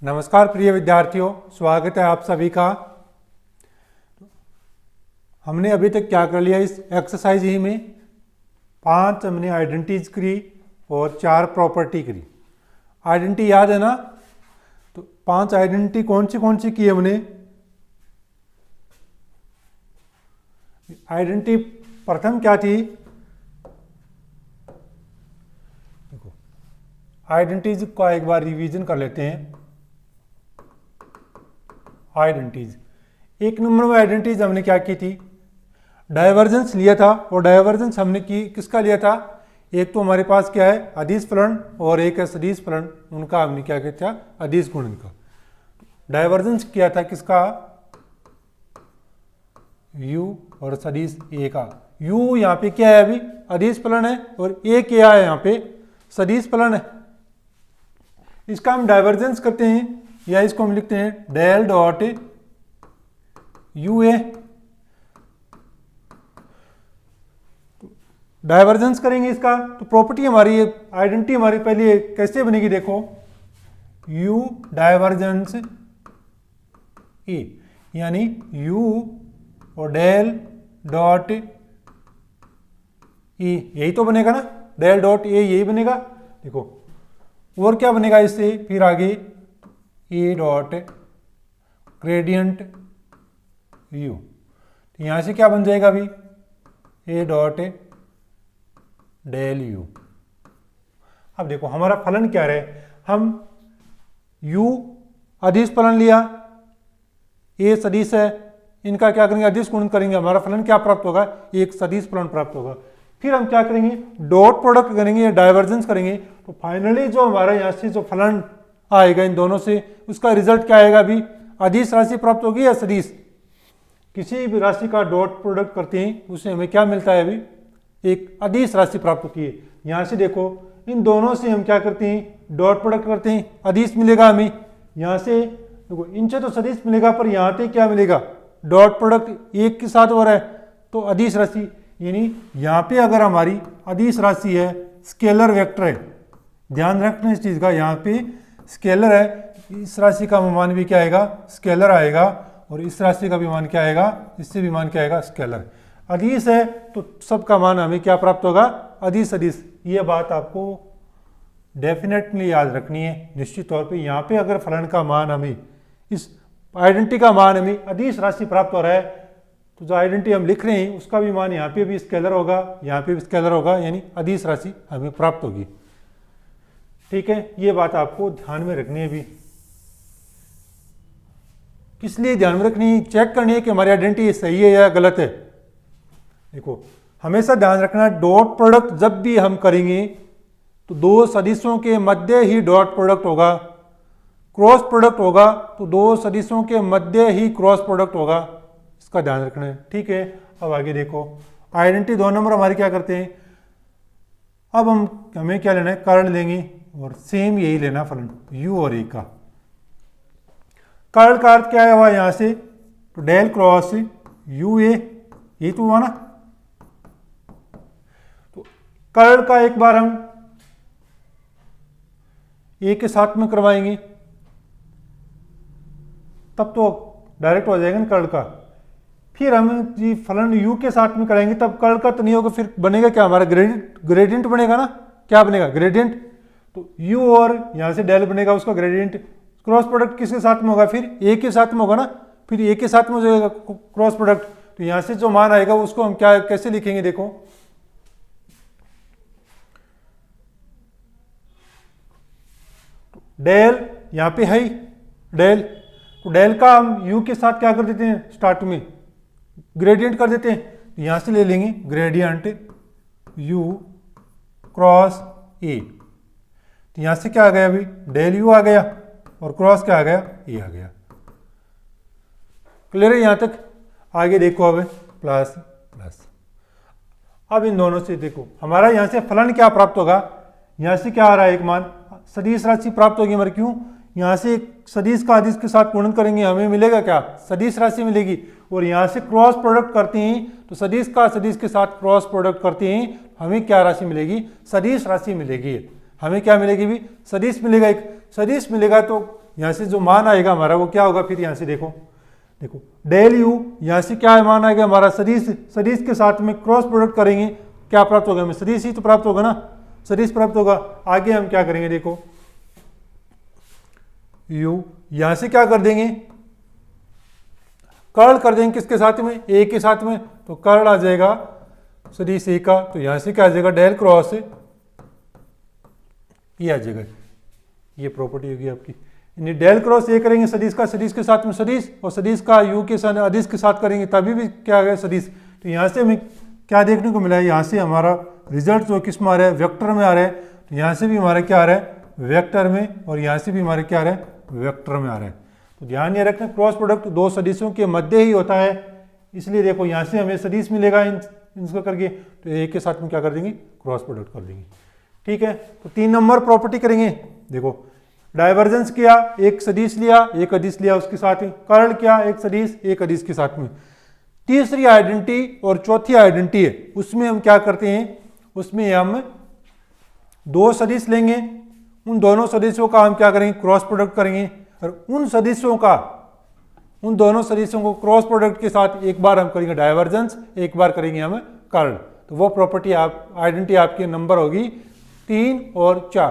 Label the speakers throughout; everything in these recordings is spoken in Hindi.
Speaker 1: नमस्कार प्रिय विद्यार्थियों, स्वागत है आप सभी का। हमने अभी तक क्या कर लिया इस एक्सरसाइज ही में 5 हमने आइडेंटिटीज करी और 4 प्रॉपर्टी करी। आइडेंटिटी याद है ना? तो 5 आइडेंटिटी कौन सी की हमने? आइडेंटिटी प्रथम क्या थी? देखो, आइडेंटिटीज का एक बार रिवीजन कर लेते हैं। आइडेंटिटीज, एक नंबर में आइडेंटिटीज हमने क्या की थी? डाइवर्जेंस लिया था। और डाइवर्जेंस हमने किसका लिया था? एक तो हमारे पास क्या है, अदिश फलन, और एक है सदिश फलन। उनका हमने क्या किया था? अदिश गुणन का। डाइवर्जेंस किया था किसका? u और सदिश a का। u यहाँ पे क्या है? अभी अदिश फलन है, और a क्या है? यहाँ पे सदिश फलन है। इसका हम डाइवर्जेंस करते हैं, या इसको हम लिखते हैं del dot U A. Divergence करेंगे इसका, तो प्रॉपर्टी हमारी, आइडेंटिटी हमारी पहले कैसे बनेगी? देखो, u डाइवर्जेंस ए, यानी u और डेल डॉट ए, यही तो बनेगा ना? डेल डॉट ए यही बनेगा। देखो, और क्या बनेगा इससे फिर आगे? A dot gradient U. तो यहां से क्या बन जाएगा अभी? A dot del U. अब देखो हमारा फलन क्या रहे, हम u अदिश फलन लिया, a सदिश है, इनका क्या करेंगे? अदिश गुणन करेंगे। हमारा फलन क्या प्राप्त होगा? एक सदिश फलन प्राप्त होगा। फिर हम क्या करेंगे? डॉट प्रोडक्ट करेंगे या डाइवर्जेंस करेंगे। तो फाइनली जो हमारा यहाँ से जो फलन आएगा इन दोनों से, उसका रिजल्ट क्या आएगा? अभी अदिश राशि प्राप्त होगी या सदिश? किसी भी राशि का डॉट प्रोडक्ट करते हैं उससे हमें क्या मिलता है? अभी एक अदिश राशि प्राप्त होती है। यहाँ से देखो, इन दोनों से हम क्या करते हैं? डॉट प्रोडक्ट करते हैं, अदिश मिलेगा हमें। यहाँ से देखो, इनसे तो सदिश मिलेगा, पर यहाँ पे क्या मिलेगा? डॉट प्रोडक्ट एक के साथ हो रहा है, तो अदिश राशि। यानी यहाँ पे अगर हमारी अदिश राशि है, स्केलर वेक्टर है, ध्यान रखना इस चीज का, यहाँ पे स्केलर है, इस राशि का मान भी क्या आएगा? स्केलर आएगा। और इस राशि का भी मान क्या आएगा? इससे भी मान क्या आएगा? स्केलर। अदिश है तो सबका मान हमें क्या प्राप्त होगा? अदिश अदिश। ये बात आपको डेफिनेटली याद रखनी है निश्चित तौर पे। यहाँ पे अगर फलन का मान हमें, इस आइडेंटिटी का मान हमें अदिश राशि प्राप्त हो रहा है, तो जो आइडेंटिटी हम लिख रहे हैं उसका भी मान यहाँ पे भी स्केलर होगा, यहाँ पे भी स्केलर होगा, यानी अदिश राशि हमें प्राप्त होगी। ठीक है, ये बात आपको ध्यान में रखनी है। भी किस लिए ध्यान में रखनी है? चेक करनी है कि हमारी आइडेंटिटी सही है या गलत है। देखो, हमेशा ध्यान रखना, डॉट प्रोडक्ट जब भी हम करेंगे तो दो सदिशों के मध्य ही डॉट प्रोडक्ट होगा। क्रॉस प्रोडक्ट होगा तो दो सदिशों के मध्य ही क्रॉस प्रोडक्ट होगा। इसका ध्यान रखना है। ठीक है, अब आगे देखो, आइडेंटिटी 2 नंबर हमारी क्या करते हैं? अब हमें क्या लेना है? कर्ण लेंगे, और सेम यही लेना फलन u और a का। कर्ण का अर्थ क्या हुआ यहां से? तो डेल क्रॉस u a, यही तो हुआ ना? तो कर्ण का एक बार हम a के साथ में करवाएंगे, तब तो डायरेक्ट हो जाएगा ना कर्ण का। फिर हम जी फलन u के साथ में कराएंगे, तब कर्ण का तो नहीं होगा, फिर बनेगा क्या? हमारा ग्रेडियंट बनेगा ना? क्या बनेगा? ग्रेडियंट। तो u और यहां से डेल बनेगा, उसका ग्रेडियंट। क्रॉस प्रोडक्ट किसके साथ में होगा? फिर a के साथ में होगा ना? फिर a के साथ में हो जाएगा क्रॉस प्रोडक्ट। तो यहां से जो मान आएगा उसको हम क्या कैसे लिखेंगे? देखो, डेल यहां पे है डेल, तो डेल का हम u के साथ क्या कर देते हैं? स्टार्ट में ग्रेडियंट कर देते हैं। यहां से ले लेंगे ग्रेडियंट u क्रॉस a। तो यहां से क्या आ गया? अभी डेल u आ गया, और क्रॉस क्या आ गया? a आ गया। क्लियर है यहां तक? आगे देखो, अब प्लस प्लस। अब इन दोनों से देखो, हमारा यहां से फलन क्या प्राप्त होगा? यहां से क्या आ रहा है? एक मान सदिश राशि प्राप्त होगी हमारी। क्यों? यहां से एक सदिश का अदिश के साथ गुणन करेंगे, हमें मिलेगा क्या? सदिश राशि मिलेगी। और यहां से क्रॉस प्रोडक्ट करते हैं तो सदिश का सदिश के साथ क्रॉस प्रोडक्ट करते हैं, हमें क्या राशि मिलेगी? सदिश राशि मिलेगी। हमें क्या मिलेगी? भी सदिश मिलेगा। एक सदिश मिलेगा तो यहाँ से जो मान आएगा हमारा वो क्या होगा, फिर यहाँ से देखो डेल यू, यहाँ से क्या मान आएगा हमारा सदिश, सदिश के साथ में क्रॉस प्रोडक्ट करेंगे, क्या प्राप्त होगा हमें, सदिश ही तो प्राप्त होगा ना, सदिश प्राप्त होगा। आगे हम क्या करेंगे, देखो यू यहां से क्या कर देंगे, कर्ल कर देंगे किसके साथ में, ए के साथ में, तो कर्ल आ जाएगा सदिश ए का, तो यहां से क्या आ जाएगा डेल क्रॉस ये आ जाएगा, ये प्रॉपर्टी होगी आपकी। यानी डेल क्रॉस ए करेंगे सदिश का, सदिश के साथ में सदिश, और सदिश का यू के साथ अदिश के साथ करेंगे तभी भी क्या आ गया सदिश। तो यहाँ से हमें क्या देखने को मिला है, यहाँ से हमारा रिजल्ट जो किस में आ रहा है, वेक्टर में आ रहा है। तो यहाँ से भी हमारा क्या आ रहा है, वेक्टर में, और यहाँ से भी हमारे क्या आ रहा है, वेक्टर में आ रहा है। तो ध्यान ये रखना क्रॉस प्रोडक्ट दो सदिशों के मध्य ही होता है, इसलिए देखो यहाँ से हमें सदिश मिलेगा इनका करके, तो एक के साथ में क्या कर देंगे, क्रॉस प्रोडक्ट कर देंगे। ठीक है, तो 3 नंबर प्रॉपर्टी करेंगे। देखो डाइवर्जेंस किया, एक सदिश लिया, एक अदिश लिया, उसके साथ में कर्ल किया, एक सदिश एक अदिश के साथ में। तीसरी आइडेंटिटी और चौथी आइडेंटिटी है, उसमें हम क्या करते हैं, उसमें हम 2 सदिश लेंगे, उन दोनों सदिशों का हम क्या करेंगे, क्रॉस प्रोडक्ट करेंगे, और उन सदिशों का, उन दोनों सदिशों को क्रॉस प्रोडक्ट के साथ एक बार हम करेंगे डाइवर्जेंस, एक बार करेंगे हम कर्ल। तो वो प्रॉपर्टी आप आइडेंटिटी आपकी नंबर होगी 3 और 4।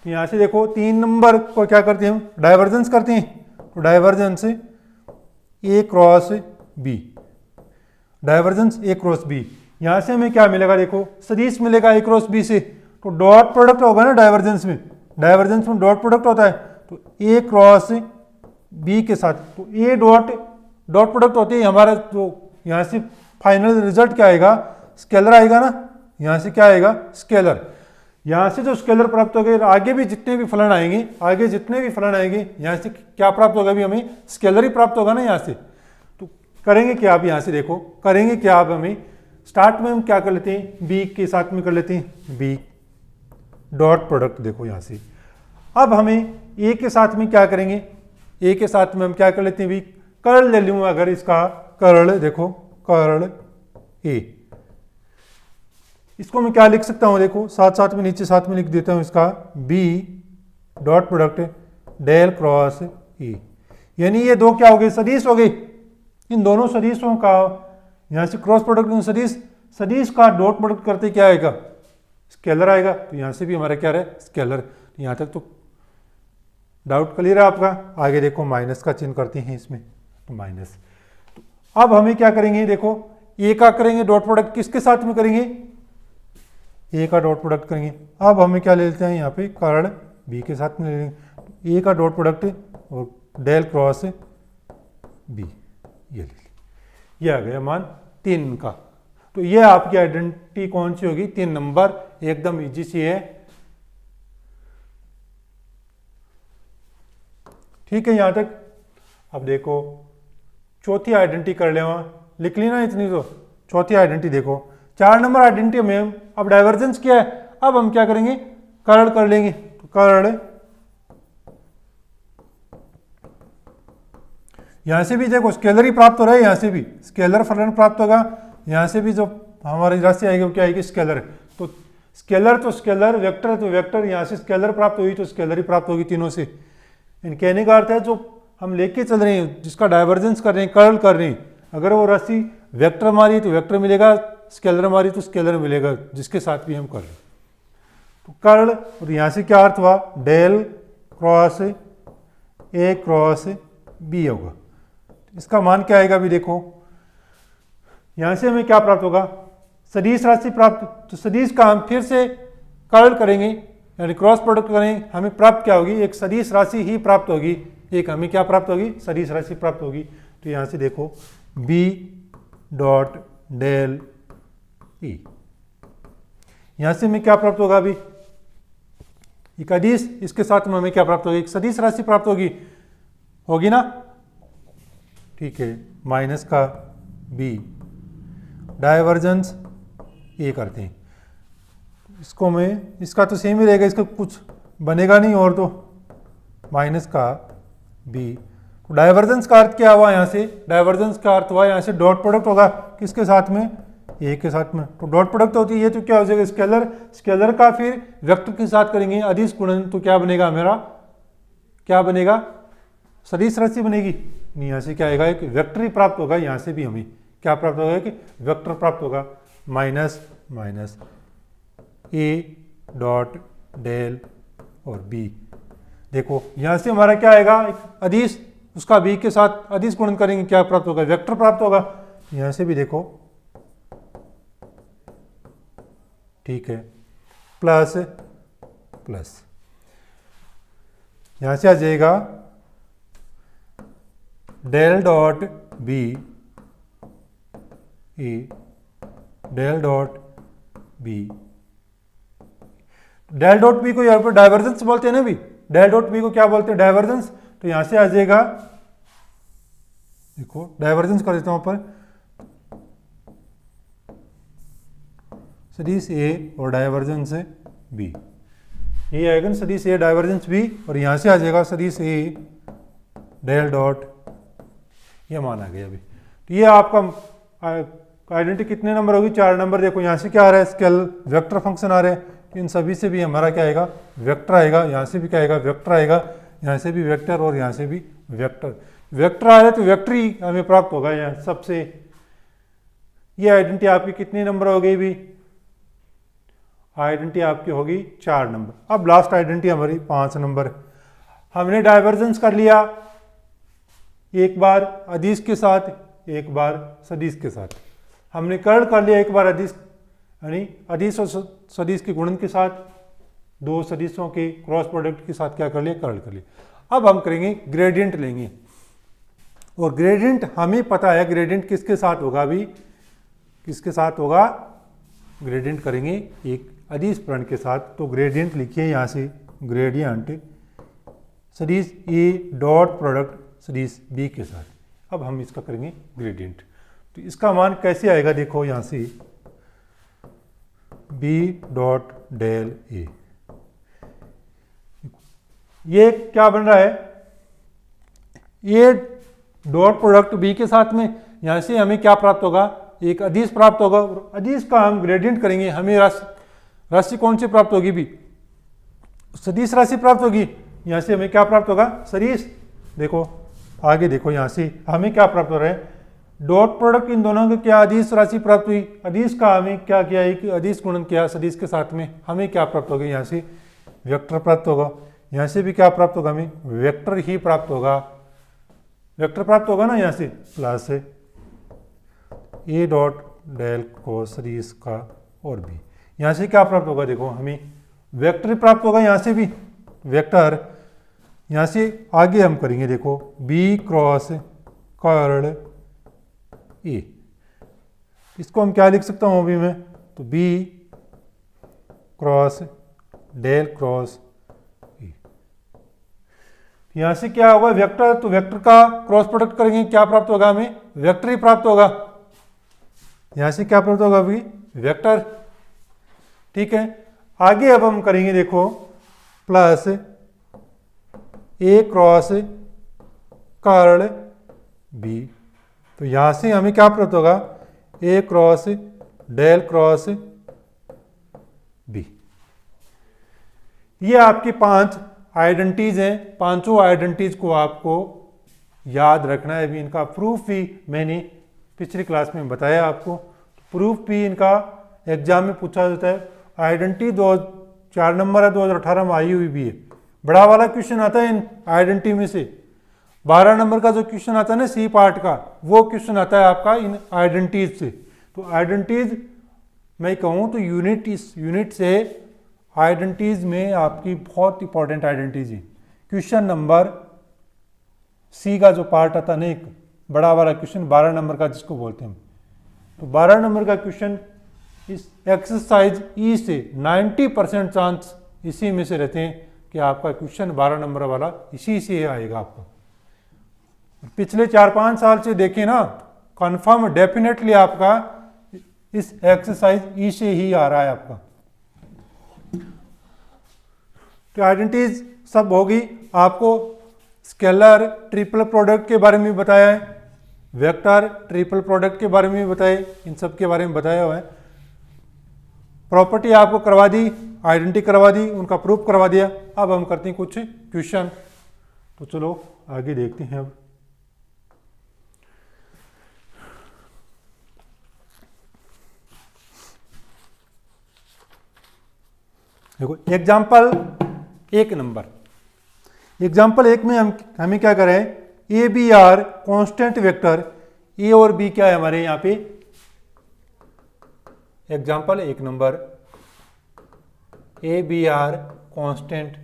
Speaker 1: तो यहाँ से देखो 3 नंबर को क्या करते हैं हम, डाइवर्जेंस करते हैं, तो डाइवर्जेंस ए क्रॉस बी, डाइवर्जेंस ए क्रॉस बी। यहाँ से हमें क्या मिलेगा, देखो सदिश मिलेगा ए क्रॉस बी से, तो डॉट प्रोडक्ट होगा ना डाइवर्जेंस में, डाइवर्जेंस में डॉट प्रोडक्ट होता है, तो ए क्रॉस बी के साथ, तो ए डॉट प्रोडक्ट होते ही हमारा जो यहाँ से फाइनल रिजल्ट क्या आएगा, स्केलर आएगा ना, यहाँ से क्या आएगा, स्केलर। यहाँ से जो स्केलर प्राप्त हो गए, आगे भी जितने भी फलन आएंगे, आगे जितने भी फलन आएंगे, यहाँ से क्या प्राप्त होगा, भी हमें स्केलर ही प्राप्त होगा ना यहाँ से। तो करेंगे क्या आप, यहाँ से देखो करेंगे क्या आप, हमें स्टार्ट में हम क्या कर लेते हैं, बी के साथ में कर लेते हैं, बी डॉट प्रोडक्ट। देखो यहाँ से अब हमें ए के साथ में क्या करेंगे, ए के साथ में हम क्या कर लेते हैं, भी कर्ल ले लूँ अगर इसका कर्ल, देखो कर्ल ए, इसको मैं क्या लिख सकता हूँ, देखो साथ साथ में नीचे साथ में लिख देता हूँ इसका, B dot product del cross A, यानी ये दो क्या हो गए, सदिश हो गए। इन दोनों सदिशों का यहाँ से क्रॉस प्रोडक्ट, सदिश का डॉट प्रोडक्ट करते क्या आएगा, स्केलर आएगा। तो यहाँ से भी हमारा क्या है, स्केलर। यहाँ तक तो डाउट क्लियर है आपका। आगे देखो माइनस का चिन्ह करते हैं इसमें, तो माइनस। तो अब हमें क्या करेंगे, देखो ए का करेंगे डॉट प्रोडक्ट, किसके साथ में करेंगे, ए का डॉट प्रोडक्ट करेंगे। अब हमें क्या ले लेते हैं, यहाँ पे कर्ल बी के साथ में ले लेंगे, ए का डॉट प्रोडक्ट और डेल क्रॉस बी, ये ले लें, ये आ गया मान 3 का। तो ये आपकी आइडेंटिटी कौन सी होगी, 3 नंबर, एकदम इजी सी है। ठीक है यहाँ तक। अब देखो चौथी आइडेंटिटी कर ले, वहां लिख ली ना इतनी, तो चौथी आइडेंटिटी देखो, 4 नंबर आइडेंटिटी में हम अब डाइवर्जेंस किया है, अब हम क्या करेंगे, कर्ल कर लेंगे। तो कर्ल यहां से भी देखो स्केलर ही प्राप्त हो रहा है, यहां से भी स्केलर फलन प्राप्त होगा, यहां से भी जो हमारी राशि आएगी वो क्या आएगी, स्केलर। तो स्केलर, वेक्टर तो वेक्टर, यहां से स्केलर प्राप्त हुई तो स्केलर ही प्राप्त होगी तीनों से। इन कहने का अर्थ है जो हम लेके चल रहे हैं, जिसका डाइवर्जेंस कर रहे हैं, कर्ल कर रहे हैं, अगर वो राशि वेक्टर मारी तो वेक्टर मिलेगा, स्केलर मारी तो स्केलर मिलेगा, जिसके साथ भी हम कर रहे हैं। तो कर्ल, और यहाँ से क्या अर्थ हुआ, del cross A cross B होगा। इसका मान क्या आएगा, भी देखो यहाँ से हमें क्या प्राप्त होगा, सदिश राशि प्राप्त। तो सदिश का हम फिर से कर्ल करेंगे, यानी क्रॉस प्रोडक्ट करेंगे, हमें प्राप्त क्या होगी, एक सदिश राशि ही प्राप्त होगी, एक हमें क्या प्राप्त होगी, सदिश राशि प्राप्त होगी। तो यहाँ से देखो बी डॉट डेल ई, यहाँ से हमें क्या प्राप्त होगा, अभी एक अदिश, इसके साथ में हमें क्या प्राप्त होगी, एक सदिश राशि प्राप्त होगी ना। ठीक है, माइनस का बी डाइवर्जेंस ए करते हैं, इसको मैं, इसका तो सेम ही रहेगा, इसका कुछ बनेगा नहीं, और तो माइनस का बी। तो डाइवर्जेंस का अर्थ क्या हुआ, यहाँ से डाइवर्जेंस का अर्थ हुआ यहाँ से डॉट प्रोडक्ट होगा, किसके साथ में, ए के साथ में। तो डॉट प्रोडक्ट होती है ये, तो क्या हो जाएगा, स्केलर का फिर वेक्टर के साथ करेंगे अदिश गुणन, तो क्या बनेगा, मेरा क्या बनेगा, सदिश राशि बनेगी, यहाँ से क्या आएगा, एक वेक्टर ही प्राप्त होगा। यहाँ से भी हमें क्या प्राप्त होगा कि वेक्टर प्राप्त होगा, minus minus A dot del और बी। देखो यहाँ से हमारा क्या आएगा, एक अदिश, उसका बी के साथ अदिश गुणन करेंगे, क्या प्राप्त होगा, वेक्टर प्राप्त होगा। यहाँ से भी देखो, ठीक है, प्लस प्लस, यहाँ से आ जाएगा del dot B A del dot B. Del dot B को यहाँ पर डाइवर्जेंस बोलते हैं ना भी, डेल डॉट बी को क्या बोलते हैं, डाइवर्जेंस। तो यहां से आ जाएगा, देखो डाइवर्जेंस कर देता हूं पर, सदिश ए और डाइवर्जेंस बी, ये आएगा ना सदिश ए डाइवर्जेंस बी, और यहां से आ जाएगा सदिश ए डेल डॉट, ये मान आ गया अभी। तो ये आपका आइडेंटिटी कितने नंबर होगी, 4 नंबर। देखो यहाँ से क्या आ रहा है, स्केल वेक्टर फंक्शन आ रहे हैं, इन सभी से भी हमारा क्या आएगा, वेक्टर आएगा। यहाँ से भी क्या आएगा, वेक्टर आएगा, यहाँ से भी वेक्टर और यहाँ से भी वेक्टर। वेक्टर आ रहा है तो वेक्टर ही हमें प्राप्त होगा यहाँ सबसे। ये आइडेंटिटी आपकी कितने नंबर हो गई भी, आइडेंटिटी आपकी होगी 4 नंबर। अब लास्ट आइडेंटिटी हमारी 5 नंबर। हमने डाइवर्जेंस कर लिया, एक बार अदिश के साथ, एक बार सदिश के साथ। हमने कर्ण कर लिया एक बार अदिश, यानी अदिश और सदिश के गुणन के साथ, 2 सदिशों के क्रॉस प्रोडक्ट के साथ क्या कर लिया, कर्ण कर लिया। अब हम करेंगे ग्रेडियंट लेंगे, और ग्रेडियंट हमें पता है ग्रेडियंट किसके साथ होगा अभी, किसके साथ होगा, ग्रेडियंट करेंगे एक अदिश प्रण के साथ। तो ग्रेडियंट लिखिए यहाँ से, ग्रेडियंट सदिश ए डॉट प्रोडक्ट सदिश बी के साथ। अब हम इसका करेंगे ग्रेडियंट। तो इसका मान कैसे आएगा, देखो यहाँ से बी डॉट डेल ए, ये क्या बन रहा है, ए डॉट प्रोडक्ट बी के साथ में, यहाँ से हमें क्या प्राप्त होगा, एक अदिश प्राप्त होगा, और अदिश का हम ग्रेडियंट करेंगे। हमें राशि कौन सी प्राप्त होगी भी, सदिश राशि प्राप्त होगी। यहाँ से हमें क्या प्राप्त होगा, सदिश। देखो आगे देखो, यहाँ से हमें क्या प्राप्त हो रहा है, डॉट प्रोडक्ट इन दोनों के क्या अदिश राशि प्राप्त हुई। अदिश का हमें क्या किया है कि अदिश गुणन किया सदिश के साथ में, हमें क्या प्राप्त होगा, यहाँ से वेक्टर प्राप्त होगा। यहाँ से भी क्या प्राप्त होगा, हमें वेक्टर ही प्राप्त होगा, वेक्टर प्राप्त होगा ना। यहाँ से प्लस ए डॉट डेल कोस सदिश का और बी, यहाँ से क्या प्राप्त होगा, देखो हमें वेक्टर प्राप्त होगा। यहाँ से भी वेक्टर, यहाँ से आगे हम करेंगे, देखो बी क्रॉस कर्ण ए, इसको हम क्या लिख सकता हूँ अभी मैं, तो B cross del cross A. यहाँ से क्या होगा, वेक्टर, तो वेक्टर का क्रॉस प्रोडक्ट करेंगे, क्या प्राप्त होगा, हमें वेक्टर ही प्राप्त होगा। यहाँ से क्या प्राप्त होगा अभी, वेक्टर, ठीक है। आगे अब हम करेंगे, देखो प्लस ए क्रॉस कर्ण बी, तो यहाँ से हमें क्या प्राप्त होगा, ए क्रॉस डेल क्रॉस बी। ये आपकी 5 आइडेंटिटीज हैं। पांचों आइडेंटिटीज को आपको याद रखना है। अभी इनका प्रूफ भी मैंने पिछली क्लास में बताया आपको। प्रूफ भी इनका एग्जाम में पूछा जाता है। आइडेंटिटी 4 नंबर है, 2018 में आई हुई भी है। बड़ा वाला क्वेश्चन आता है इन आइडेंटिटी में से। 12 नंबर का जो क्वेश्चन आता है ना सी पार्ट का, वो क्वेश्चन आता है आपका इन आइडेंटिटीज से। तो आइडेंटिटीज मैं कहूँ तो यूनिट से आइडेंटिटीज में आपकी बहुत इंपॉर्टेंट आइडेंटिटीज है। क्वेश्चन नंबर सी का जो पार्ट आता है ना, एक बड़ा वाला क्वेश्चन 12 नंबर का जिसको बोलते हैं, तो 12 नंबर का क्वेश्चन इस एक्सरसाइज ई से 90% चांस इसी में से रहते हैं कि आपका क्वेश्चन 12 नंबर वाला इसी से आएगा आपका। पिछले 4-5 साल से देखें ना, कंफर्म डेफिनेटली आपका इस एक्सरसाइज ई से ही आ रहा है आपका। तो आइडेंटिटीज सब होगी। आपको स्केलर ट्रिपल प्रोडक्ट के बारे में बताया है, वेक्टर ट्रिपल प्रोडक्ट के बारे में भी बताए, इन सब के बारे में बताया हुआ है। प्रॉपर्टी आपको करवा दी, आइडेंटिटी करवा दी, उनका प्रूफ करवा दिया। अब हम करते हैं कुछ क्वेश्चन। तो चलो आगे देखते हैं। अब देखो एग्जाम्पल 1 एग्जाम्पल 1 में हमें क्या करें, A B are constant vector, A और बी क्या है हमारे यहाँ पे, example 1 A B are constant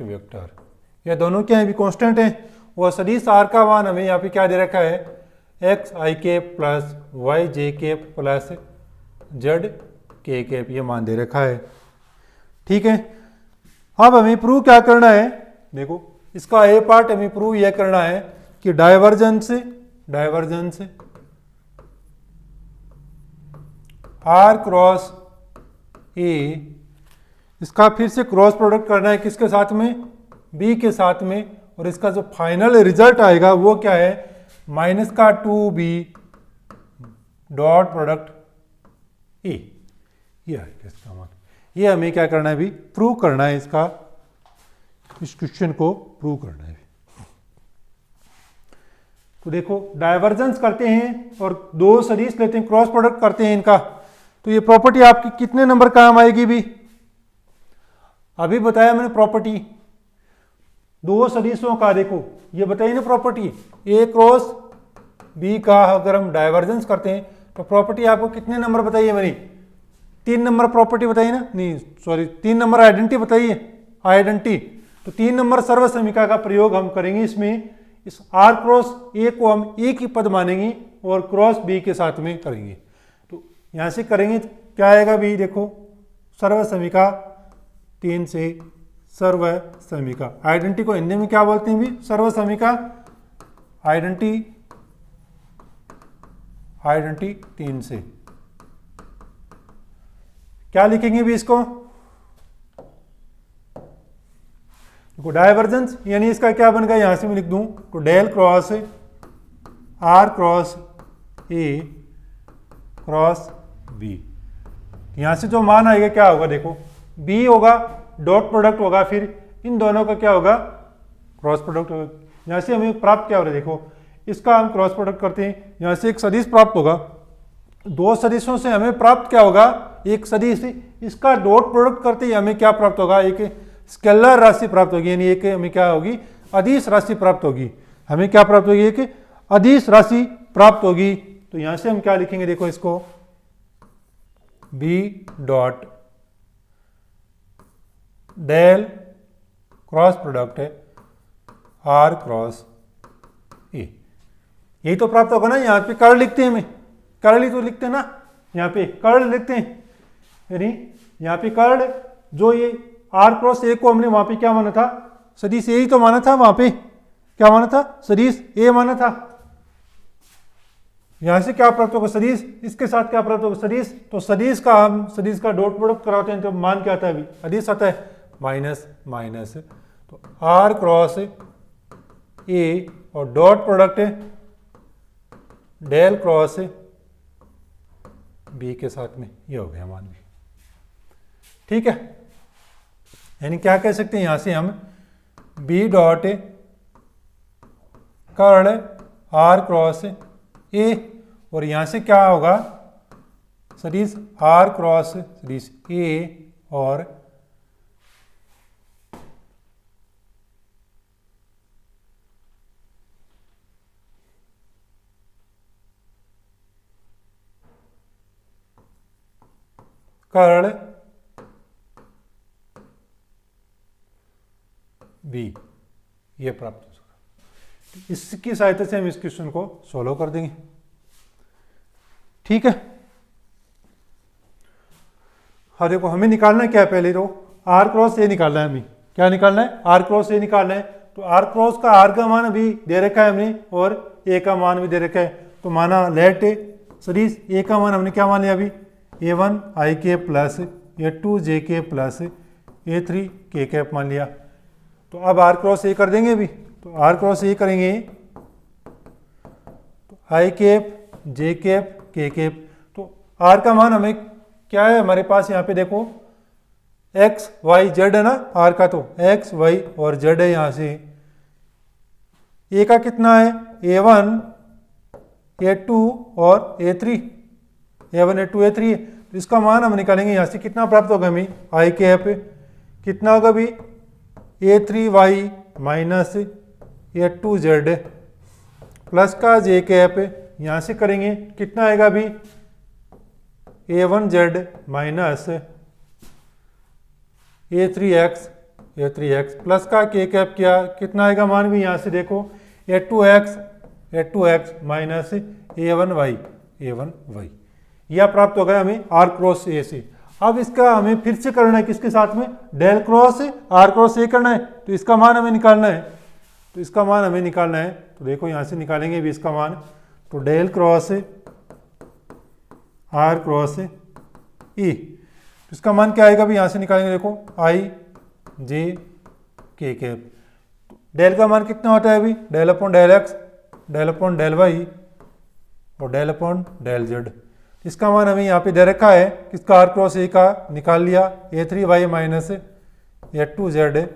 Speaker 1: vector, ये दोनों क्या है भी कॉन्स्टेंट है। और सदिश आर का मान हमें यहाँ पे क्या दे रखा है, x i cap plus Y J cap plus Z के कैप, ये मान दे रखा है। ठीक है, अब हमें प्रूव क्या करना है, देखो इसका ए पार्ट हमें प्रूव यह करना है कि डाइवर्जेंस आर क्रॉस ए, इसका फिर से क्रॉस प्रोडक्ट करना है किसके साथ में, बी के साथ में, और इसका जो फाइनल रिजल्ट आएगा वो क्या है, माइनस का 2b डॉट प्रोडक्ट ए, ये आएगा इसका मान। ये हमें क्या करना है भी, प्रूव करना है, इसका इस क्वेश्चन को प्रूव करना है। तो देखो डाइवर्जेंस करते हैं और दो सदिश लेते हैं, क्रॉस प्रोडक्ट करते हैं इनका, तो ये प्रॉपर्टी आपकी कितने नंबर काम आएगी भी, अभी बताया मैंने प्रॉपर्टी दो सदिशों का, देखो ये बताइए ना प्रॉपर्टी, ए क्रॉस बी का अगर हम डाइवर्जेंस करते हैं तो प्रॉपर्टी आपको कितने नंबर बताइए मेरी, 3 नंबर प्रॉपर्टी बताइए ना, नहीं सॉरी 3 नंबर आइडेंटिटी बताइए, आइडेंटिटी। तो 3 नंबर सर्व समीकरण का प्रयोग हम करेंगे इसमें, इस आर क्रॉस ए को हम ए की पद मानेंगे और क्रॉस बी के साथ में करेंगे। तो यहाँ से करेंगे क्या आएगा भी, देखो सर्व समीकरण 3 से सर्व समीकरण, आइडेंटिटी को हिंदी में क्या बोलते हैं भी, सर्व समीकरण, आइडेंटिटी 3 से क्या लिखेंगे भी इसको, डाइवर्जेंस यानी इसका क्या बन गया, यहां से मैं लिख दूं तो del cross R cross A cross B, यहां से जो मान आएगा क्या होगा, देखो बी होगा डॉट प्रोडक्ट होगा, फिर इन दोनों का क्या होगा, क्रॉस प्रोडक्ट होगा। यहां से हमें प्राप्त क्या हो रहा है, देखो इसका हम क्रॉस प्रोडक्ट करते हैं, यहां से एक सदिश प्राप्त होगा, दो सदिशों से हमें प्राप्त क्या होगा, एक सदिश, इसका डॉट प्रोडक्ट करते ही हमें क्या प्राप्त होगा, एक स्केलर राशि प्राप्त होगी, यानी एक हमें क्या होगी, अदिश राशि प्राप्त होगी, हमें क्या प्राप्त होगी, एक अदिश राशि प्राप्त होगी। तो यहां से हम क्या लिखेंगे, देखो इसको B dot del cross product है आर क्रॉस ए, यही तो प्राप्त होगा ना। यहाँ पे कर्ल लिखते हैं, हमें कर्ल ही तो लिखते हैं ना, यहाँ पे कर्ल लिखते हैं, यानी यहाँ पे कर्ल जो ये आर क्रॉस ए को हमने वहां पे क्या माना था, सदिश ए ही तो माना था, वहां पे क्या माना था, सदिश ए माना था। यहां से क्या प्राप्त होगा, सदिश, इसके साथ क्या प्राप्त होगा, सदिश, तो सदिश का हम सदिश का डॉट प्रोडक्ट कराते हैं तो मान क्या आता है अभी, अदिश आता है, माइनस माइनस, तो आर क्रॉस ए और dot product del cross B के साथ में, ये हो गया मान भी। ठीक है, यानी क्या कह सकते हैं, यहां से हम B dot curl R cross A, और यहां से क्या होगा, सदिश आर क्रॉस सदिश ए और कर्ल बी, ये प्राप्त हो सका। इसकी सहायता से हम इस क्वेश्चन को सॉल्व कर देंगे। ठीक है, हाँ देखो हमें निकालना है क्या, पहले तो आर क्रॉस ए निकालना है, हमें क्या निकालना है, आर क्रॉस ए निकालना है। तो आर क्रॉस का आर का मान अभी दे रखा है हमने और ए का मान भी दे रखा है, तो माना लेट सदिश ए का मान हमने क्या मान लिया अभी, A1 आई के प्लस A2 जे के प्लस A3 के कैप मान लिया। तो अब आर क्रॉस ए कर देंगे भी, तो आर क्रॉस ए करेंगे तो i cap J cap K cap, तो आर का मान हमें क्या है हमारे पास यहाँ पे देखो एक्स वाई जेड है ना आर का, तो एक्स वाई और जेड है यहाँ से। ए का कितना है, A1 A2 और A3, A1 A2 A3 है। तो इसका मान हम निकालेंगे यहाँ से, कितना प्राप्त होगा हमें, आई कैप कितना होगा भी, A3Y माइनस A2Z प्लस का जे कैप यहाँ से करेंगे, कितना आएगा भी, A1Z माइनस A3X प्लस का के कैप किया, कितना आएगा मान भी यहाँ से देखो, A2X माइनस A1Y यह प्राप्त हो गया हमें आर क्रॉस ए से। अब इसका हमें फिर से करना है किसके साथ में, del cross R cross A करना है, तो इसका मान हमें निकालना है। तो देखो यहाँ से निकालेंगे भी इसका मान, तो डेल क्रॉस आर क्रॉस ई, इसका मान क्या आएगा भी, यहाँ से निकालेंगे देखो, आई जे के कैप। डेल का मान कितना होता है अभी, del upon del X, del upon del Y और डेल अपॉन डेल जेड। इसका मान हमें यहाँ पे दे रखा है, किसका, आर क्रॉस ए का निकाल लिया, A3Y minus A2Z,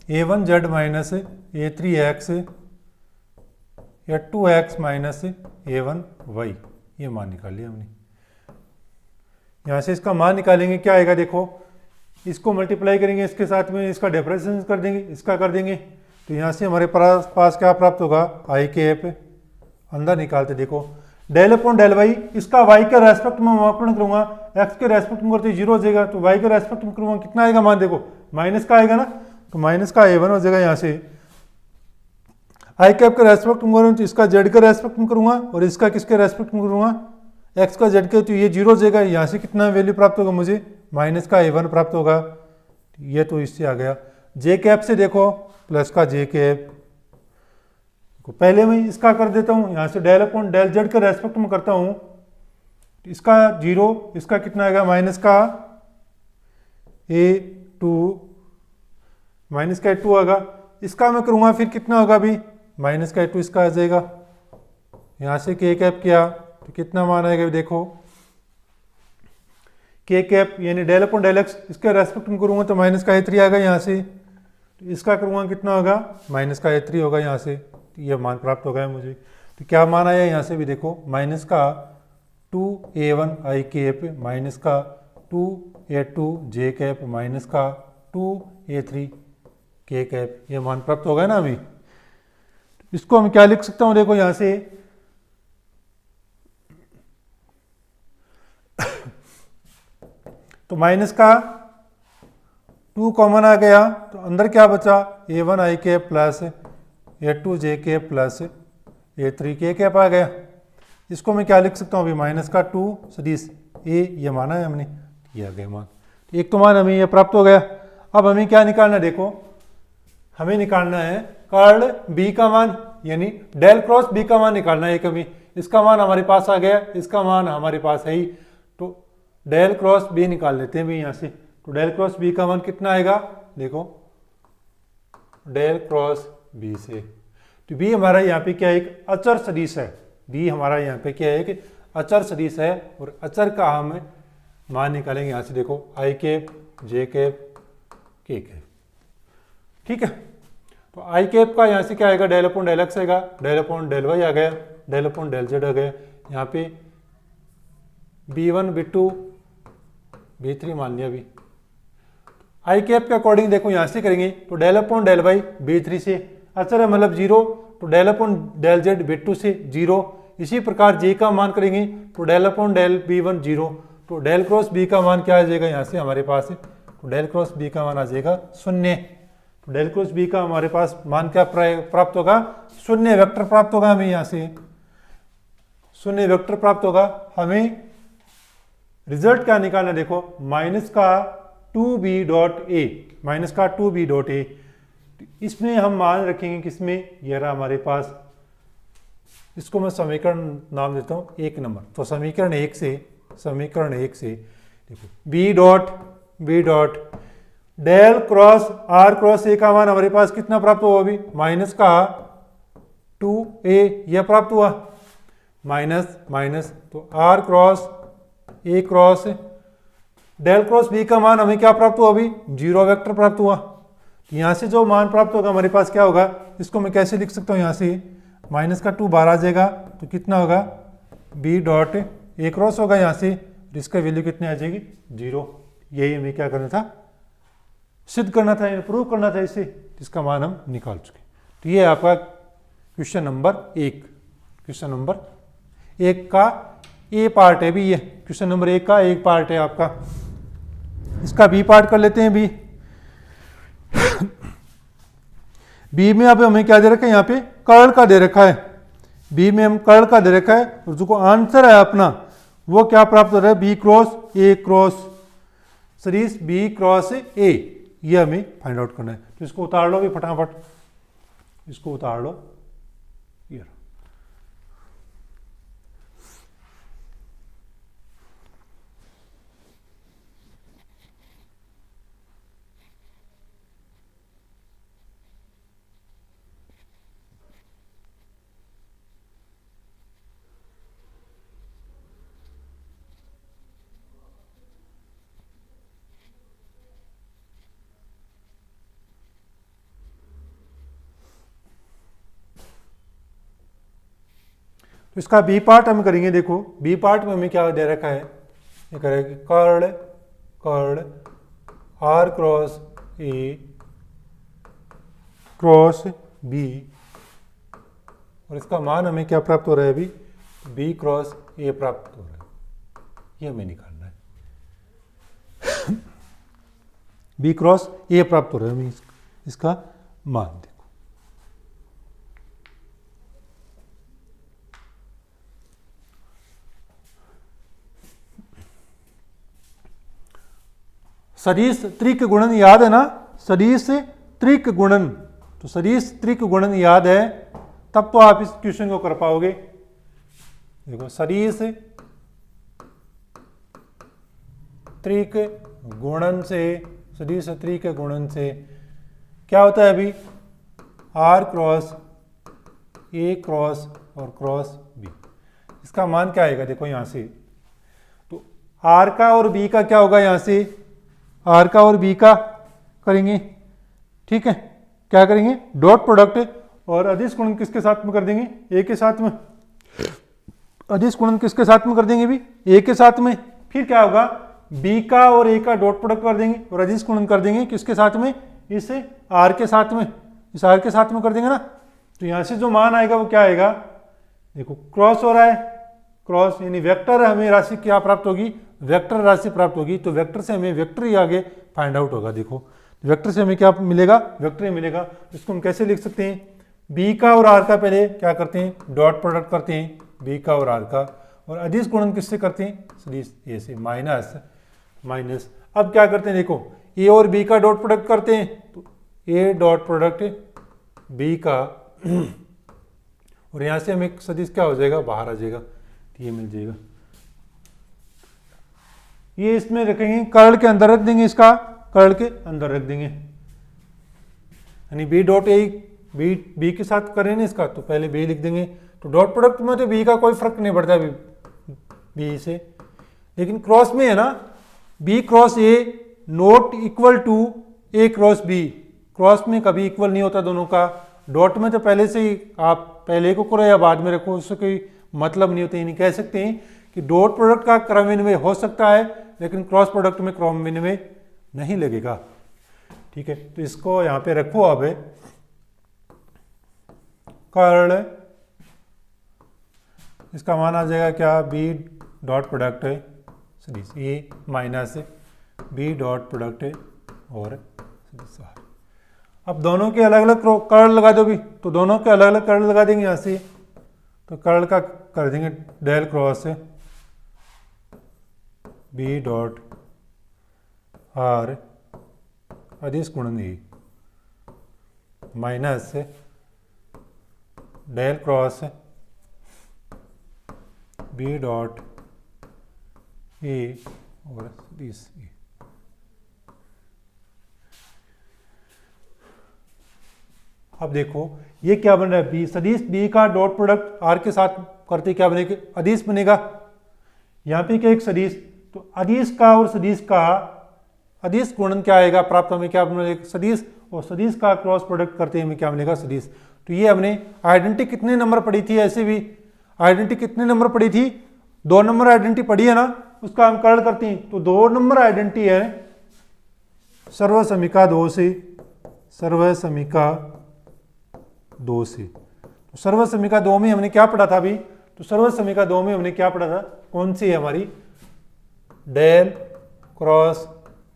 Speaker 1: A1Z minus A3X, A2X minus A1Y, ये मान निकाल लिया हमने। यहाँ से इसका मान निकालेंगे, क्या आएगा देखो, इसको मल्टीप्लाई करेंगे इसके साथ में, इसका डिफरेंशिएशन कर देंगे, इसका कर देंगे, तो यहाँ से हमारे पास क्या प्राप्त होगा, आई कैप। अंदर निकालते देखो, डेल अपॉन डेल वाई, इसका वाई के रेस्पेक्ट में अवकलन करूंगा, एक्स के रेस्पेक्ट में करते 0 हो जाएगा, तो वाई के रेस्पेक्ट में करूंगा, कितना आएगा मान देखो, माइनस का आएगा ना, तो माइनस का A1 हो जाएगा यहाँ से। आई कैप के रेस्पेक्ट में करूँगा तो इसका जेड के रेस्पेक्ट में करूंगा, और इसका किसके रेस्पेक्ट में करूंगा, एक्स का जेड के, तो ये 0 हो जाएगा, यहाँ से कितना वैल्यू प्राप्त होगा मुझे, माइनस का A1 प्राप्त होगा, ये तो इससे आ गया। जे कैप से देखो, प्लस का जे कैप, पहले मैं इसका कर देता हूँ, यहाँ से डेल अपॉन डेल जेड के रेस्पेक्ट में करता हूँ, इसका 0, इसका कितना आएगा, माइनस का A2 होगा, इसका मैं करूँगा फिर कितना होगा भी, माइनस का A2 इसका आ जाएगा। यहाँ से के कैप किया तो कितना मान आएगा देखो, के कैप यानी डेल अपॉन डेल एक्स, इसके रेस्पेक्ट में करूँगा तो माइनस का A3 आएगा यहाँ से, तो इसका करूँगा कितना होगा, माइनस का A3 होगा यहाँ से, ये मान प्राप्त हो गया मुझे। तो क्या मान आया यहाँ से भी देखो, माइनस का 2A1 आई कैप माइनस का 2A2 जे कैप माइनस का 2A3 के कैप, ये मान प्राप्त हो गया ना अभी। इसको हम क्या लिख सकता हूँ देखो यहाँ से, तो माइनस का 2 कॉमन आ गया, तो अंदर क्या बचा, A1 आई कैप प्लस A2 जे कैप प्लस A3 के कैप आ गया। इसको मैं क्या लिख सकता हूँ अभी, माइनस का 2 सदिश ए, ये माना है हमने, ये आ गया मान, एक तो मान हमें ये प्राप्त हो गया। अब हमें क्या निकालना है देखो, हमें निकालना है कर्ल बी का मान, यानी डेल क्रॉस बी का मान निकालना है कभी, इसका मान हमारे पास आ गया, इसका मान हमारे पास है ही, तो डेल क्रॉस बी निकाल लेते हैं भी यहाँ से। तो डेल क्रॉस बी का मान कितना आएगा देखो, डेल क्रॉस बी से, तो बी हमारा यहाँ पे क्या है, एक अचर सदिश है, बी हमारा यहाँ पे क्या है, एक अचर सदिश है, और अचर का हम मान निकालेंगे यहाँ से देखो, आई cap J cap K cap, ठीक है। तो आई कैप का यहाँ से क्या आएगा, डेल अपॉन डेल एक्स आएगा, डेल अपॉन डेल वाई आ गया, डेल अपॉन डेल जेड आ गया, यहाँ पे B1 B2 B3 मान लिया अभी। आई कैप के अकॉर्डिंग देखो यहाँ से करेंगे, तो del upon del Y B3 से अचर है मतलब 0, तो del upon del Z B2 से 0। इसी प्रकार जे का मान करेंगे, तो डेल अपॉन डेल B1 0, तो डेल क्रॉस बी का मान क्या आ जाएगा यहाँ से हमारे पास, तो डेल क्रॉस बी का मान आ जाएगा 0। तो डेल क्रॉस बी का हमारे पास मान क्या प्राप्त होगा, 0 वेक्टर प्राप्त होगा हमें, यहाँ से 0 वेक्टर प्राप्त होगा। हमें रिजल्ट क्या निकालना देखो, माइनस का 2b डॉट ए, माइनस का 2b डॉट ए, इसमें हम मान रखेंगे किसमें, ये रहा हमारे पास, इसको मैं समीकरण नाम देता हूँ 1 नंबर। तो समीकरण 1 से देखो B dot del cross R cross A का मान हमारे पास कितना प्राप्त हुआ अभी, माइनस का 2a, यह प्राप्त हुआ, माइनस माइनस, तो R cross del cross B का मान हमें क्या प्राप्त हुआ, अभी 0 वेक्टर प्राप्त हुआ। तो यहाँ से जो मान प्राप्त होगा हमारे पास क्या होगा, इसको मैं कैसे लिख सकता हूँ, यहाँ से माइनस का 2 बाहर आ जाएगा तो कितना होगा, बी डॉट ए क्रॉस होगा यहाँ से, इसका वैल्यू कितनी आ जाएगी, 0। यही हमें क्या करना था, सिद्ध करना था, प्रूव करना था इसे, इसका मान हम निकाल चुके। तो ये आपका क्वेश्चन नंबर 1, क्वेश्चन नंबर 1 का ए पार्ट है भी, ये क्वेश्चन नंबर 1 का एक पार्ट है आपका। इसका बी पार्ट कर लेते हैं। बी बी में अब हमें क्या दे रखा है, यहाँ पे कर्ल का दे रखा है, बी में हम कर्ल का दे रखा है, और जो आंसर है अपना वो क्या प्राप्त हो रहा है, बी क्रॉस ए क्रॉस सदिश बी क्रॉस ए, ये हमें फाइंड आउट करना है। तो इसको उतार लो भी फटाफट, इसको उतार लो, ये तो इसका बी पार्ट हम करेंगे। देखो बी पार्ट में हमें क्या दे रखा है, ये करेगा curl curl R cross A cross B, और इसका मान हमें क्या प्राप्त हो रहा है, अभी बी क्रॉस ए प्राप्त हो रहा है, ये हमें निकालना है। बी क्रॉस ए प्राप्त हो रहा है हमें, इसका मान देखो। सदिश त्रिक गुणन याद है ना, सदिश त्रिक गुणन, तो सदिश त्रिक गुणन याद है तब तो आप इस क्वेश्चन को कर पाओगे। देखो सदिश त्रिक गुणन से, सदिश त्रिक गुणन से क्या होता है, अभी आर क्रॉस ए क्रॉस और क्रॉस बी, इसका मान क्या आएगा, देखो यहां से तो आर का और बी का क्या होगा, यहां से आर का और बी का करेंगे, ठीक है, क्या करेंगे, डॉट प्रोडक्ट, और अदिश गुणन किसके साथ में कर देंगे, ए के साथ में, अदिश गुणन किसके साथ में कर देंगे भी, ए के साथ में। फिर क्या होगा, बी का और ए का डॉट प्रोडक्ट कर देंगे और अदिश गुणन कर देंगे किसके साथ में, इस आर के साथ में, इस आर के साथ में कर देंगे ना। तो यहां से जो मान आएगा वो क्या आएगा, देखो क्रॉस हो रहा है, क्रॉस यानी वेक्टर हमें राशि क्या प्राप्त होगी, वेक्टर राशि प्राप्त होगी। तो वेक्टर से हमें वेक्टर ही आगे फाइंड आउट होगा। देखो वेक्टर से हमें क्या मिलेगा, वेक्टर ही मिलेगा। इसको हम कैसे लिख सकते हैं, बी का और आर का पहले क्या करते हैं, डॉट प्रोडक्ट करते हैं बी का और आर का, और अदिश गुणन किससे करते हैं, सदिश ए से, माइनस माइनस। अब क्या करते हैं, देखो ए और बी का डॉट प्रोडक्ट करते हैं, तो ए डॉट प्रोडक्ट बी का, और यहां से हमें सदिश क्या हो जाएगा, बाहर आ जाएगा, तो ये मिल जाएगा। ये इसमें रखेंगे, कर्ल के अंदर रख देंगे, इसका कर्ल के अंदर रख देंगे, यानी बी डॉट ए बी के साथ करें ना इसका, तो पहले बी लिख देंगे। तो डॉट प्रोडक्ट में तो बी का कोई फर्क नहीं पड़ता बी से, लेकिन क्रॉस में है ना, B cross A not equal to A cross B, cross में कभी इक्वल नहीं होता दोनों का। डॉट में तो पहले से ही आप पहले को करो या बाद में रखो, उससे कोई मतलब नहीं होता। ये नहीं कह सकते हैं कि डॉट प्रोडक्ट का क्रम विनिमय हो सकता है, लेकिन क्रॉस प्रोडक्ट में क्रम विनिमय नहीं लगेगा, ठीक है। तो इसको यहां पे रखो। अब कर्ल, इसका मान आ जाएगा क्या, बी डॉट प्रोडक्ट है सदिश ए माइनस बी डॉट प्रोडक्ट है और सदिश आर। अब दोनों के अलग अलग कर्ल लगा दो भी, तो दोनों के अलग अलग कर्ल लगा देंगे यहां से। तो कर्ल का कर देंगे del cross B dot R अदिश गुणन A minus del cross B dot A और सदिश ए। अब देखो ये क्या बन रहा है, बी सदिश बी का डॉट प्रोडक्ट आर के साथ करते क्या बनेगा, अदिश बनेगा। यहाँ पे क्या एक सदिश, तो अदिश का और सदिश का अदिश गुणन क्या आएगा प्राप्त, हमें क्या मिलेगा सदिश, और सदिश का क्रॉस प्रोडक्ट करते हैं हमें क्या मिलेगा सदिश। तो ये हमने आइडेंटिटी कितने नंबर पढ़ी थी, ऐसे भी आइडेंटिटी कितने नंबर पढ़ी थी, 2 नंबर आइडेंटिटी पढ़ी है ना, उसका हम कर्ण करते हैं। तो 2 नंबर आइडेंटिटी है सर्वसमीका 2 से, सर्वसमीका 2 से। तो सर्वसमीका 2 में हमने क्या पढ़ा था अभी, तो सर्वसमीका 2 में हमने क्या पढ़ा था, कौन सी है हमारी, डेल क्रॉस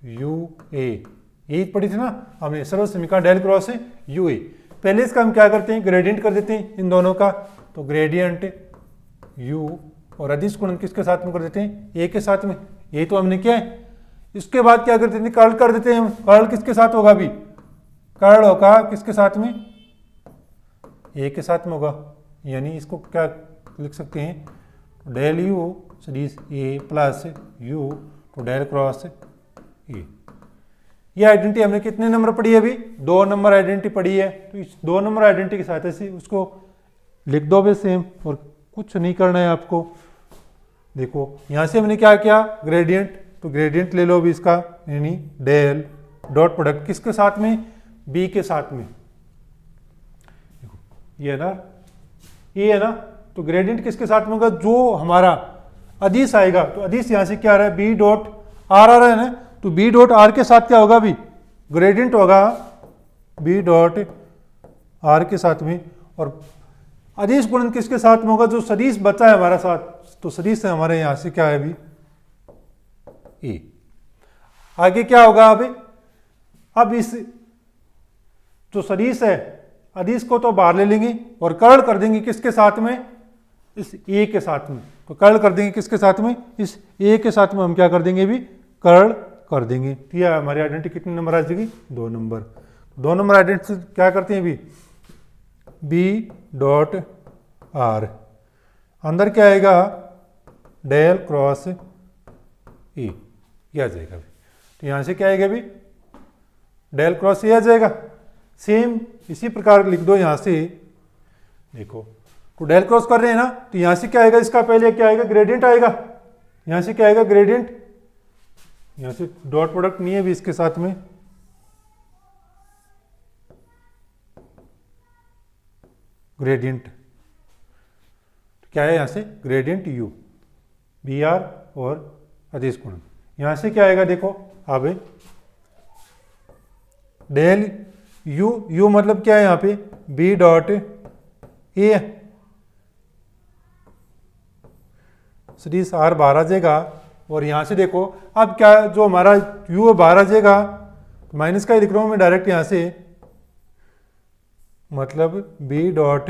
Speaker 1: यू ए, यही पढ़ी थी ना हमने, सर्वसमीका डेल क्रॉस यू ए। पहले इसका हम क्या करते हैं, ग्रेडियंट कर देते हैं इन दोनों का, तो ग्रेडियंट u और अदिश गुणन किसके साथ में कर देते हैं, a के साथ में, यही तो हमने किया है। इसके बाद क्या करते हैं, कर्ल कर देते हैं हम, कर्ल किसके साथ होगा अभी, कर्ल होगा किसके साथ में, a के साथ में होगा, यानी इसको क्या लिख सकते हैं, डेल u सदिश a प्लस u तो डेल क्रॉस a। ये आइडेंटिटी हमने कितने नंबर पढ़ी है अभी, 2 नंबर आइडेंटिटी पढ़ी है। तो इस 2 नंबर आइडेंटिटी के साथ ऐसे उसको लिख दो भी सेम, और कुछ नहीं करना है आपको। देखो यहाँ से हमने क्या किया, ग्रेडियंट, तो ग्रेडियंट ले लो अभी इसका, यानी डेल डॉट प्रोडक्ट किसके साथ में, बी के साथ में, देखो ये है ना, ये है ना, तो ग्रेडियंट किसके साथ में होगा, जो हमारा अदिश आएगा, तो अदिश यहाँ से क्या आ रहा है, बी डॉट आर आ रहा है ना, तो बी डॉट आर के साथ क्या होगा अभी, ग्रेडियंट होगा बी डॉट आर के साथ में, और अदिश गुणन किसके साथ में होगा, जो सदिश बचा है हमारा साथ, तो सदिश है हमारे यहां से क्या है अभी ए। आगे क्या होगा अभी, अब इस जो सदिश है अदिश को तो बाहर ले लेंगे और कर्ण कर देंगे किसके साथ में, इस ए के साथ में। तो कर्ण कर देंगे किसके साथ में, इस ए के साथ में हम क्या कर देंगे अभी, कर्ण कर देंगे। तो यह हमारी आइडेंटिटी कितने नंबर आ जाएगी, 2 नंबर। 2 नंबर आइडेंटिटी क्या करते हैं अभी, बी डॉट आर, अंदर क्या आएगा, डेल क्रॉस ए, ये आ जाएगा अभी। तो यहाँ से क्या आएगा अभी, डेल क्रॉस ए आ जाएगा। सेम इसी प्रकार लिख दो यहाँ से, देखो तो डेल क्रॉस कर रहे हैं ना, तो यहाँ से क्या आएगा, इसका पहले क्या आएगा, ग्रेडियंट आएगा, यहाँ से क्या आएगा ग्रेडियंट, यहाँ से डॉट प्रोडक्ट नहीं है भी इसके साथ में, ग्रेडियंट तो क्या है, यहाँ से ग्रेडियंट u बी आर और अदिश गुणन, यहाँ से क्या आएगा देखो, अब डेल u मतलब क्या है यहाँ पे, b डॉट ए, सदिश r बाहर आ जाएगा, और यहाँ से देखो अब क्या जो हमारा u बाहर आ जाएगा, माइनस का ही लिख रहा हूँ मैं डायरेक्ट यहाँ से, मतलब b डॉट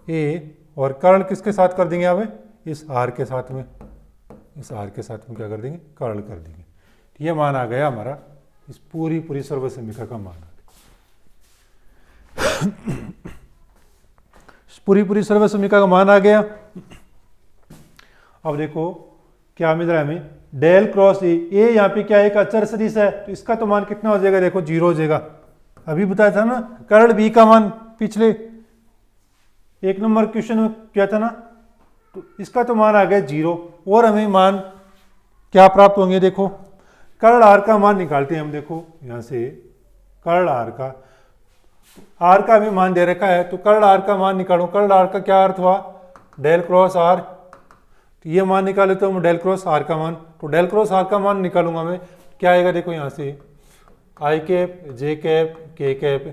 Speaker 1: ए, और कर्ण किसके साथ कर देंगे अब, इस r के साथ में, इस r के साथ में क्या कर देंगे, कर्ण कर देंगे। तो ये मान आ गया हमारा, इस पूरी सर्वसमीका का मान आ गया। पूरी सर्वसमीका का मान आ गया। अब देखो क्या मिल रहा है हमें, डेल क्रॉस ए, यहाँ पे क्या है, एक अचर सदिश है, तो इसका तो मान कितना हो जाएगा, देखो 0 हो जाएगा। अभी बताया था ना, कर्ण बी का मान पिछले 1 नंबर क्वेश्चन में क्या था ना, तो इसका तो मान आ गया 0, और हमें मान क्या प्राप्त होंगे, देखो कर्ण आर का मान निकालते हैं हम। देखो यहाँ से कर्ण आर का हमें मान दे रखा है, तो कर्ण आर का मान निकालो। कर्ण आर का क्या अर्थ हुआ, डेल क्रॉस आर, तो ये मान निकाले तो हम डेल क्रॉस आर का मान, तो डेल क्रॉस आर का मान निकालूंगा मैं, क्या आएगा देखो यहाँ से I cap J cap K cap,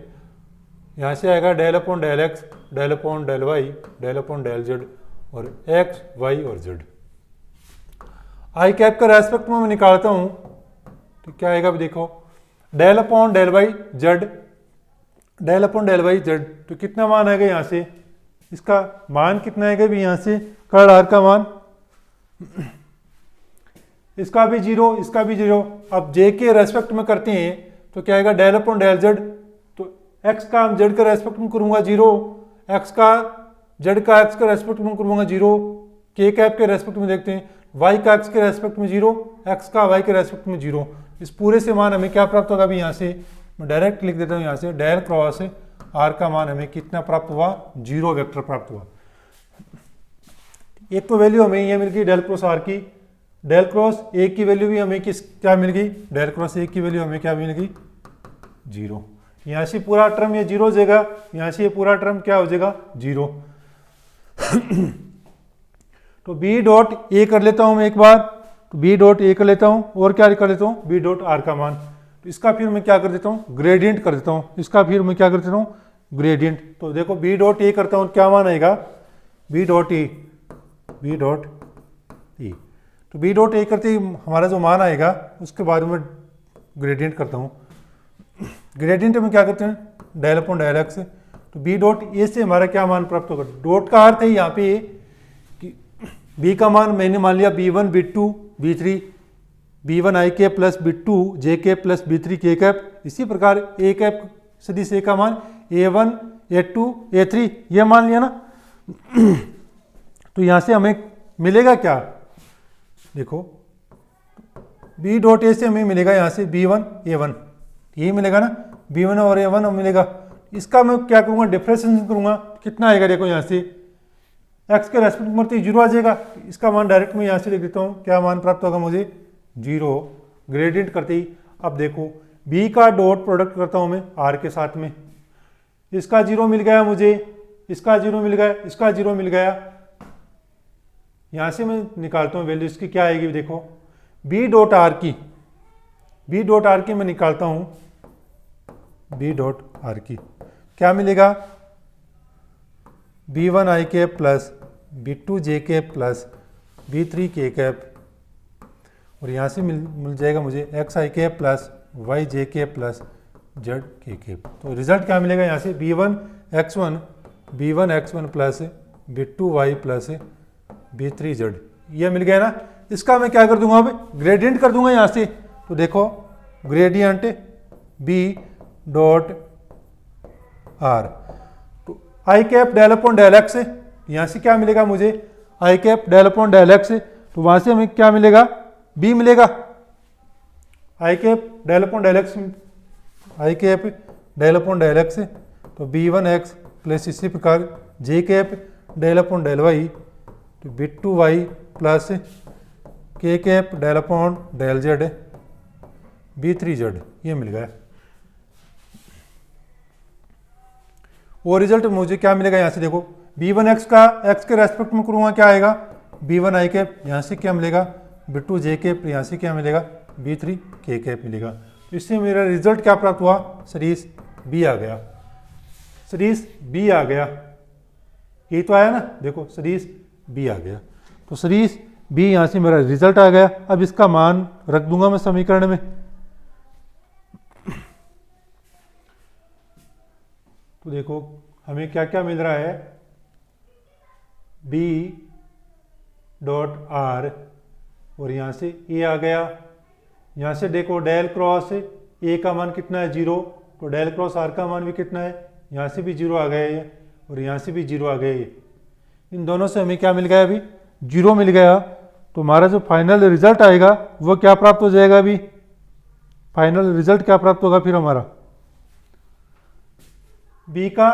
Speaker 1: यहाँ से आएगा del upon del X, del upon del Y, del upon del Z, और एक्स वाई और जेड। आई कैप का रेस्पेक्ट में मैं निकालता हूँ, तो क्या आएगा देखो, del upon del Y Z, del upon del Y Z, तो कितना मान आएगा यहाँ से, इसका मान कितना आएगा भी यहाँ से, कर्ण आर का मान, इसका भी 0, इसका भी 0। अब जे के रेस्पेक्ट में करते हैं तो क्या आएगा, डेल अपॉन डेल जेड, तो एक्स का हम जेड का रेस्पेक्ट में करूंगा 0, एक्स का जेड का एक्स का रेस्पेक्ट में करूंगा 0, के कैप के रेस्पेक्ट में देखते हैं, वाई का एक्स के रेस्पेक्ट में 0, एक्स का वाई के रेस्पेक्ट में 0। इस पूरे से मान हमें क्या प्राप्त होगा, अभी यहाँ से मैं डायरेक्ट लिख देता हूँ, यहाँ से डेल क्रॉस आर का मान हमें कितना प्राप्त हुआ, 0 वेक्टर प्राप्त हुआ। एक तो वैल्यू हमें ये मिल गई डेल क्रॉस आर की, डेल क्रॉस ए की वैल्यू भी हमें क्या मिल गई, डेल क्रॉस ए की वैल्यू हमें क्या मिल गई, 0। यहाँ से पूरा टर्म ये 0 हो जाएगा, यहाँ से ये पूरा टर्म क्या हो जाएगा, 0। तो बी डॉट ए कर लेता हूँ मैं एक बार, तो बी डॉट ए कर लेता हूँ, और क्या कर लेता हूँ, बी डॉट आर का मान। तो इसका फिर मैं क्या कर देता हूँ, ग्रेडियंट कर देता हूँ, इसका फिर मैं क्या कर देता हूँ, ग्रेडियंट। तो देखो बी डॉट ए करता हूँ, क्या मान आएगा, B dot A, B dot A. तो बी डॉट ए करते ही हमारा जो मान आएगा उसके बाद में ग्रेडियंट करता हूँ। ग्रेडियंट में क्या करते हैं, डेल अपॉन डेल एक्स। तो बी डॉट ए से हमारा क्या मान प्राप्त होगा, डॉट का अर्थ है यहाँ पे कि बी का मान मैंने मान लिया b1 b2 b3, b1 आई कैप प्लस b2 जे कैप प्लस b3 के कैप। इसी प्रकार ए कैप सदिश ए का मान a1 a2 a3 ये मान लिया ना। तो यहाँ से हमें मिलेगा क्या, देखो बी डॉट ए से हमें मिलेगा यहाँ से b1 a1, यही मिलेगा ना, b1 और a1 हमें मिलेगा। इसका मैं क्या करूँगा, डिफरेंशिएशन करूँगा, कितना आएगा, देखो यहाँ से x के रेस्पेक्ट में 0 आ जाएगा। इसका मान डायरेक्ट मैं यहाँ से लिख देता हूँ, क्या मान प्राप्त होगा मुझे, 0। ग्रेडियंट करते ही अब देखो b का डॉट प्रोडक्ट करता हूँ मैं r के साथ में, इसका 0 मिल गया मुझे, इसका 0 मिल गया, इसका 0 मिल गया। यहाँ से मैं निकालता हूँ वैल्यू इसकी क्या आएगी, देखो b डॉट आर की, b डॉट आर की मैं निकालता हूँ, b डॉट आर की क्या मिलेगा, b1 आई कैप प्लस b2 जे कैप प्लस b3 के कैप, और यहाँ से मिल जाएगा मुझे x आई कैप प्लस y जे कैप प्लस z के कैप। तो रिजल्ट क्या मिलेगा, यहाँ से b1 x1 plus b2 y plus b3 z, ये मिल गया ना। इसका मैं क्या कर दूंगा, अब ग्रेडियंट कर दूंगा यहाँ से। तो देखो ग्रेडियंट b डॉट आर, तो i cap del upon del x, यहाँ से क्या मिलेगा मुझे, i cap del upon del x. तो वहाँ से हमें क्या मिलेगा, b मिलेगा, i cap del upon del x, i cap del upon del x. तो b1 x प्लस इसी प्रकार j cap del upon del y, तो b2 y plus k cap del upon del z b3 जेड, ये मिल गया। और रिजल्ट मुझे क्या मिलेगा, यहाँ से देखो b1 x का x के रेस्पेक्ट में करूँगा क्या आएगा, b1 आई कैप, यहाँ से क्या मिलेगा b2 जे कैप, यहाँ से क्या मिलेगा b3 के कैप मिलेगा। तो इससे मेरा रिजल्ट क्या प्राप्त हुआ, सदिश b आ गया, सदिश b आ गया, यही तो आया ना, देखो सदिश b आ गया। तो सदिश b यहाँ से मेरा रिजल्ट आ गया। अब इसका मान रख दूंगा मैं समीकरण में। तो देखो हमें क्या क्या मिल रहा है, b डॉट आर, और यहाँ से a आ गया। यहाँ से देखो डेल क्रॉस a का मान कितना है, 0, तो डेल क्रॉस r का मान भी कितना है, यहाँ से भी 0 आ गया ये, और यहाँ से भी 0 आ गया ये। इन दोनों से हमें क्या मिल गया, अभी 0 मिल गया। तो हमारा जो फाइनल रिजल्ट आएगा वो क्या प्राप्त हो जाएगा, अभी फाइनल रिजल्ट क्या प्राप्त होगा फिर हमारा, b का,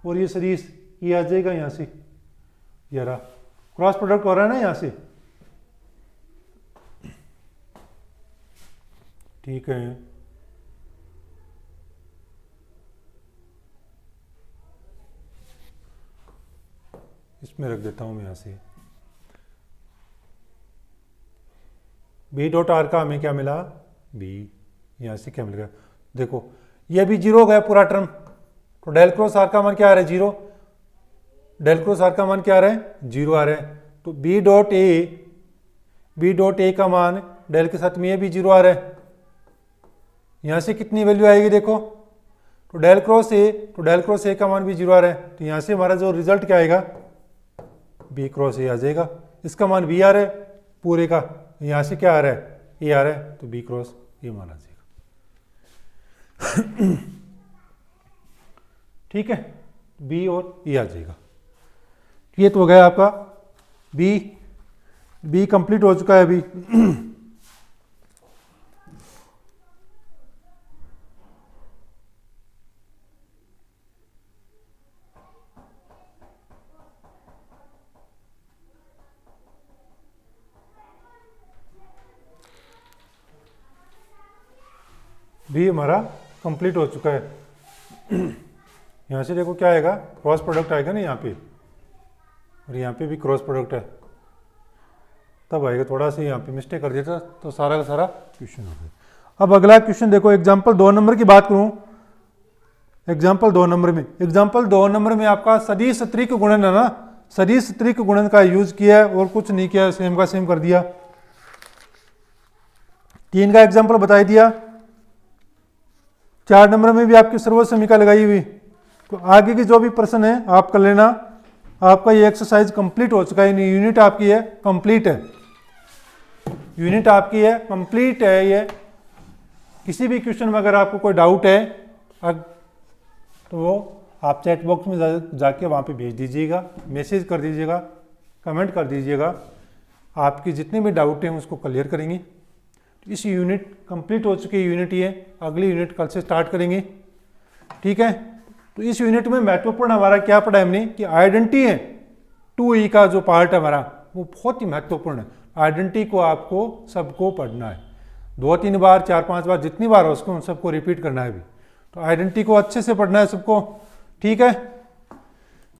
Speaker 1: और ये सदिश ये आ जाएगा यहाँ से, ये रहा क्रॉस प्रोडक्ट हो रहा है ना यहाँ से, ठीक है। इसमें रख देता हूँ मैं यहाँ से, b डॉट आर का हमें क्या मिला, b, यहाँ से क्या मिल गया, देखो ये भी 0 हो गया पूरा टर्म। तो डेल क्रॉस आर का मान क्या आ रहा है, 0, डेल क्रॉस आर का मान क्या आ रहा है, 0 आ रहा है। तो b डॉट ए का मान डेल के साथ में ये भी 0 आ रहा है। यहाँ से कितनी वैल्यू आएगी देखो, तो डेल क्रॉस ए का मान भी 0 आ रहा है। तो यहाँ से हमारा जो रिजल्ट क्या आएगा, b क्रॉस ए आ जाएगा। इसका मान b आ रहा है पूरे का, यहाँ से क्या आ रहा है, ए आ रहा है, तो b क्रॉस ए मान आ जाएगा। ठीक है, b और ए आ जाएगा। ये तो हो गया आपका b कंप्लीट हो चुका है अभी। भी हमारा कंप्लीट हो चुका है। यहाँ से देखो क्या आएगा, क्रॉस प्रोडक्ट आएगा ना यहाँ पे, और यहाँ पे भी क्रॉस प्रोडक्ट है, तब आएगा। थोड़ा सा यहाँ पे मिस्टेक कर दिया था तो सारा का सारा क्वेश्चन हो गया। अब अगला क्वेश्चन देखो, एग्जाम्पल 2 नंबर की बात करूँ। एग्जाम्पल 2 नंबर में, एग्जाम्पल 2 नंबर में आपका सदिश त्रिक गुणन है ना, सदिश त्रिक गुणन का यूज किया है और कुछ नहीं किया, सेम का सेम कर दिया। 3 का एग्जाम्पल बता दिया। 4 नंबर में भी आपकी सर्वोच्च समीकरण लगाई हुई। तो आगे की जो भी प्रश्न है आप कर लेना। आपका ये एक्सरसाइज कंप्लीट हो चुका है, यूनिट आपकी है कंप्लीट है, यूनिट आपकी है कंप्लीट है। ये किसी भी क्वेश्चन में अगर आपको कोई डाउट है तो वो आप चैट बॉक्स में जाके वहाँ पे भेज दीजिएगा, मैसेज कर दीजिएगा, कमेंट कर दीजिएगा। आपकी जितने भी डाउट हैं उसको क्लियर करेंगे। इस यूनिट कंप्लीट हो चुकी यूनिट ये, अगली यूनिट कल से स्टार्ट करेंगे, ठीक है। तो इस यूनिट में महत्वपूर्ण हमारा क्या पढ़ा है हमने कि आइडेंटिटी है 2E का जो पार्ट है हमारा वो बहुत ही महत्वपूर्ण है। आइडेंटिटी को आपको सबको पढ़ना है, 2-3 बार 4-5 बार जितनी बार हो उसको उन सबको रिपीट करना है भी। तो आइडेंटिटी को अच्छे से पढ़ना है सबको, ठीक है।